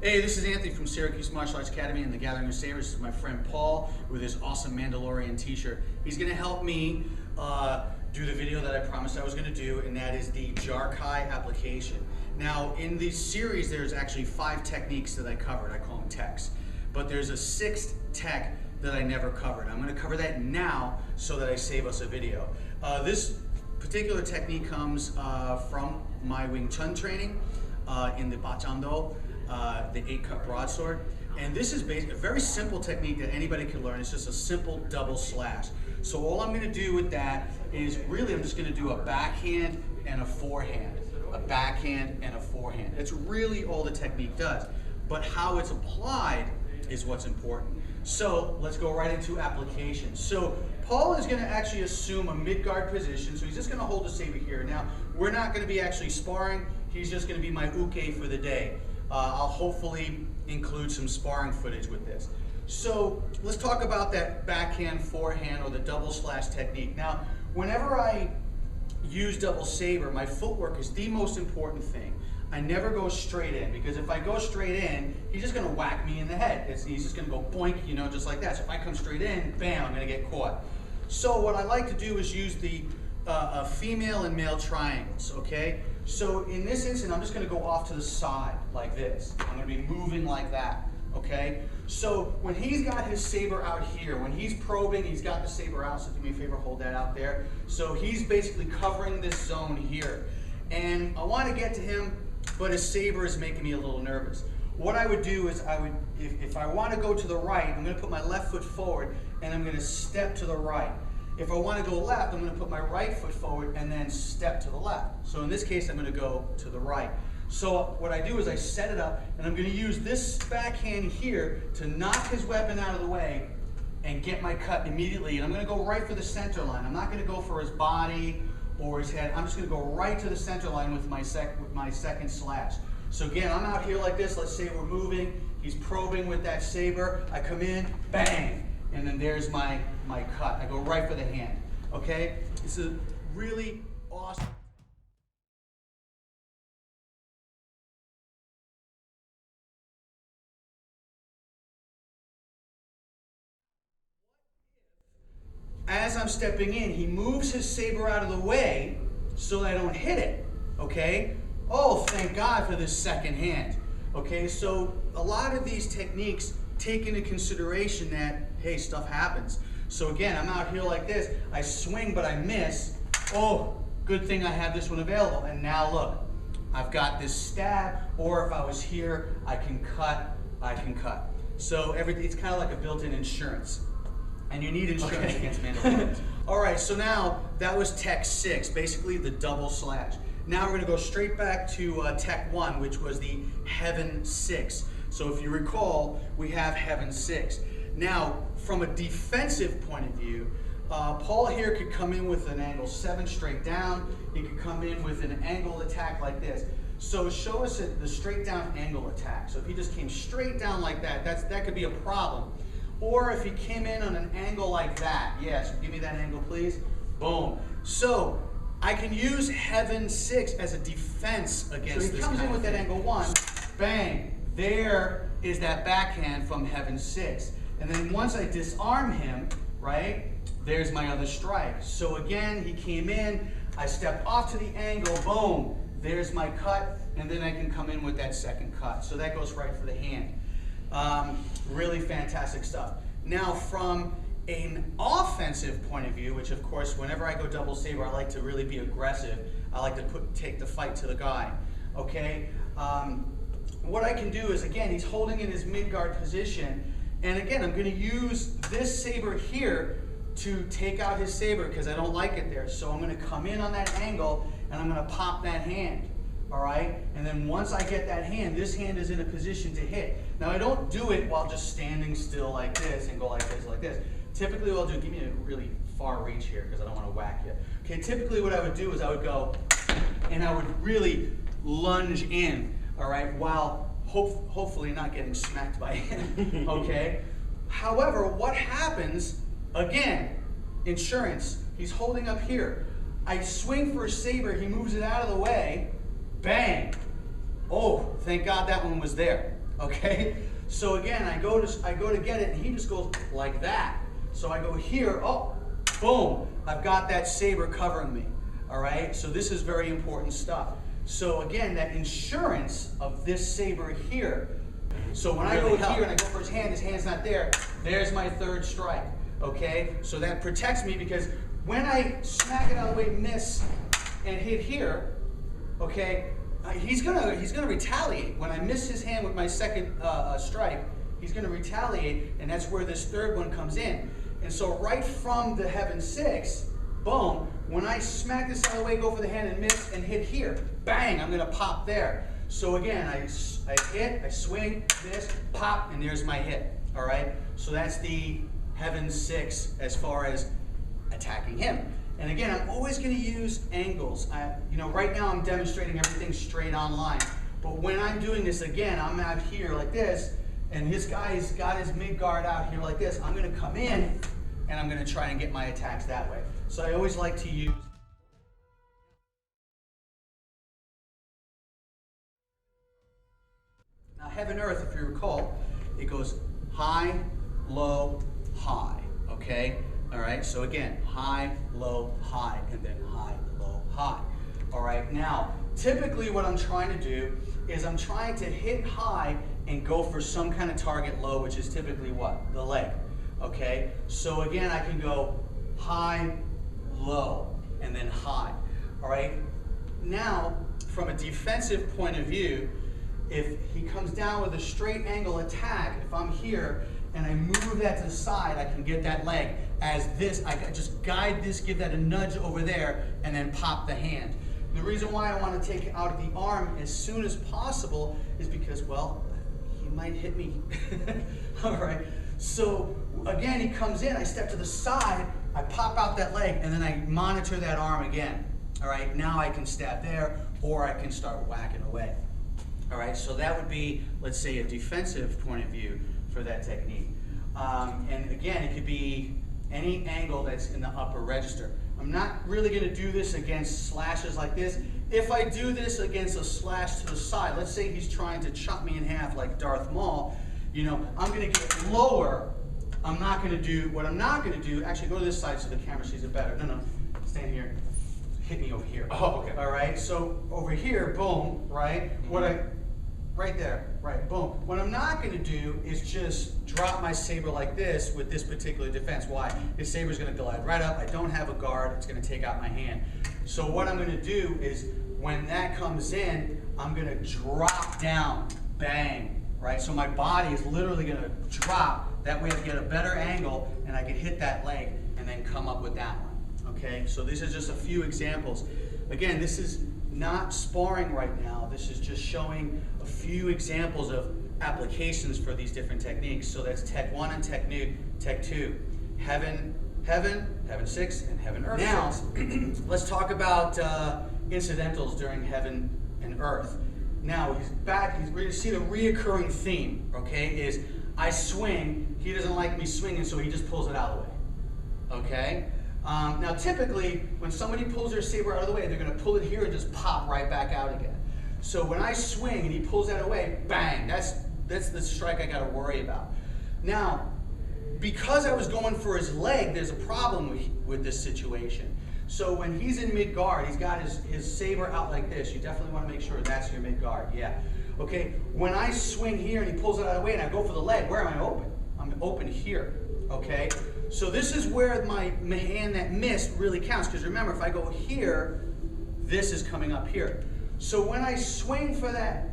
Hey, this is Anthony from Syracuse Martial Arts Academy and the Gathering of Sabers. This is my friend Paul with his awesome Mandalorian t-shirt. He's going to help me do the video that I promised I was going to do, and that is the Jarkai application. Now, in this series, there's actually 5 techniques that I covered. I call them techs. But there's a 6th tech that I never covered. I'm going to cover that now so that I save us a video. This particular technique comes from my Wing Chun training in the Bachando. The 8-cut broadsword, and this is basically a very simple technique that anybody can learn. It's just a simple double slash. So all I'm going to do with that is really I'm just going to do a backhand and a forehand, a backhand and a forehand. That's really all the technique does, but how it's applied is what's important. So let's go right into application. So Paul is going to actually assume a mid-guard position, so he's just going to hold the saber here. Now, we're not going to be actually sparring. He's just going to be my uke for the day. I'll hopefully include some sparring footage with this. So let's talk about that backhand, forehand, or the double slash technique. Now, whenever I use double saber, my footwork is the most important thing. I never go straight in, because if I go straight in, he's just going to whack me in the head. He's just going to go boink, you know, just like that. So if I come straight in, bam, I'm going to get caught. So what I like to do is use the female and male triangles, okay? So in this instant, I'm just going to go off to the side like this. I'm going to be moving like that, okay? So when he's got his saber out here, when he's probing, he's got the saber out, so do me a favor, hold that out there. So he's basically covering this zone here. And I want to get to him, but his saber is making me a little nervous. What I would do is if I want to go to the right, I'm going to put my left foot forward and I'm going to step to the right. If I want to go left, I'm going to put my right foot forward and then step to the left. So in this case, I'm going to go to the right. So what I do is I set it up, and I'm going to use this backhand here to knock his weapon out of the way and get my cut immediately. And I'm going to go right for the center line. I'm not going to go for his body or his head. I'm just going to go right to the center line with my second slash. So again, I'm out here like this. Let's say we're moving. He's probing with that saber. I come in, bang. And then there's my cut. I go right for the hand, okay? This is really awesome. As I'm stepping in, he moves his saber out of the way so I don't hit it, okay? Oh, thank God for this second hand, okay? So a lot of these techniques take into consideration that, hey, stuff happens. So again, I'm out here like this, I swing but I miss. Oh, good thing I have this one available. And now look, I've got this stab, or if I was here, I can cut. So it's kind of like a built-in insurance. And you need insurance against Mandalorians. All right, so now that was Tech 6, basically the double slash. Now we're gonna go straight back to Tech 1, which was the Heaven 6. So if you recall, we have Heaven 6. Now, from a defensive point of view, Paul here could come in with an angle 7 straight down. He could come in with an angle attack like this. So show us the straight down angle attack. So if he just came straight down like that, that could be a problem. Or if he came in on an angle like that. Yes, give me that angle, please. Boom. So I can use Heaven 6 as a defense against this. So he comes in with that angle 1, bang. There is that backhand from Heaven 6. And then once I disarm him, right, there's my other strike. So again, he came in, I stepped off to the angle, boom, there's my cut, and then I can come in with that second cut. So that goes right for the hand. Really fantastic stuff. Now from an offensive point of view, which of course, whenever I go double saber, I like to really be aggressive. I like to take the fight to the guy, okay? What I can do is, again, he's holding in his mid-guard position, and again, I'm going to use this saber here to take out his saber because I don't like it there. So I'm going to come in on that angle, and I'm going to pop that hand, all right? And then once I get that hand, this hand is in a position to hit. Now, I don't do it while just standing still like this and go like this, like this. Typically, what I'll do, give me a really far reach here because I don't want to whack you. Okay, typically what I would do is I would go, and I would really lunge in, all right, while hopefully not getting smacked by him, okay? However, what happens, again, insurance, he's holding up here. I swing for a saber, he moves it out of the way, bang. Oh, thank God that one was there. okay? So again, I go to get it, and he just goes like that. So I go here, oh, boom, I've got that saber covering me, all right? So this is very important stuff. So again, that insurance of this saber here. So when I go here and I go for his hand's not there, there's my third strike, okay? So that protects me, because when I smack it out of the way, miss, and hit here, okay, he's gonna retaliate. When I miss his hand with my second strike, he's gonna retaliate, and that's where this third one comes in. And so right from the Heaven 6, boom, when I smack this out of the way, go for the hand and miss and hit here, bang, I'm gonna pop there. So again, I hit, I swing, miss, pop, and there's my hit, all right? So that's the Heaven 6 as far as attacking him. And again, I'm always gonna use angles. Right now I'm demonstrating everything straight on line. But when I'm doing this again, I'm out here like this, and this guy's got his mid guard out here like this. I'm gonna come in, and I'm gonna try and get my attacks that way. So I always like to use now Heaven Earth, if you recall, it goes high, low, high, okay? All right, so again, high, low, high, and then high, low, high. All right, now, typically what I'm trying to do is I'm trying to hit high and go for some kind of target low, which is typically what? The leg, okay? So again, I can go high, low, and then high, all right? Now, from a defensive point of view, if he comes down with a straight angle attack, if I'm here and I move that to the side, I can get that leg as this. I can just guide this, give that a nudge over there, and then pop the hand. And the reason why I want to take it out of the arm as soon as possible is because, well, he might hit me. All right. So again, he comes in, I step to the side, I pop out that leg, and then I monitor that arm again. All right. Now I can stab there, or I can start whacking away. All right. So that would be, let's say, a defensive point of view for that technique. And again, it could be any angle that's in the upper register. I'm not really going to do this against slashes like this. If I do this against a slash to the side, let's say he's trying to chop me in half like Darth Maul, I'm going to get lower. I'm not going to do, what I'm not going to do, actually go to this side so the camera sees it better. No, stand here. Hit me over here. Oh, okay. All right, so over here, boom, right? Right there, right, boom. What I'm not gonna do is just drop my saber like this with this particular defense. Why? This saber's gonna glide right up. I don't have a guard, it's gonna take out my hand. So what I'm gonna do is, when that comes in, I'm gonna drop down, bang, right? So my body is literally gonna drop. That way I get a better angle and I can hit that leg and then come up with that one, okay? So these are just a few examples. Again, this is not sparring right now. This is just showing a few examples of applications for these different techniques. So that's Tech 1 and Tech 2. Heaven 6, and Heaven Earth 6. Now, let's talk about incidentals during Heaven and Earth. Now, he's back. We're going to see the reoccurring theme, okay, is I swing. He doesn't like me swinging, so he just pulls it out of the way, okay? Now, typically, when somebody pulls their saber out of the way, they're going to pull it here and just pop right back out again. So when I swing and he pulls that away, bang, that's the strike I got to worry about. Now, because I was going for his leg, there's a problem with this situation. So when he's in mid-guard, he's got his saber out like this. You definitely want to make sure that's your mid-guard, yeah. Okay, when I swing here and he pulls it out of the way and I go for the leg, where am I open? I'm open here, okay? So this is where my hand that missed really counts, because remember, if I go here, this is coming up here. So when I swing for that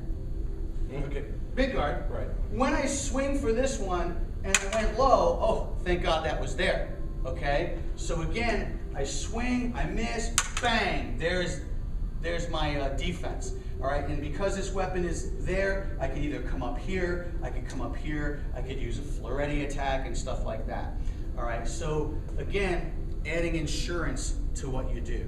big guard, right? When I swing for this one and I went low, oh, thank God that was there, okay? So again, I swing, I miss, bang, there's my defense. All right, and because this weapon is there, I can either come up here, I could come up here, I could use a Floretti attack and stuff like that. All right, so again, adding insurance to what you do.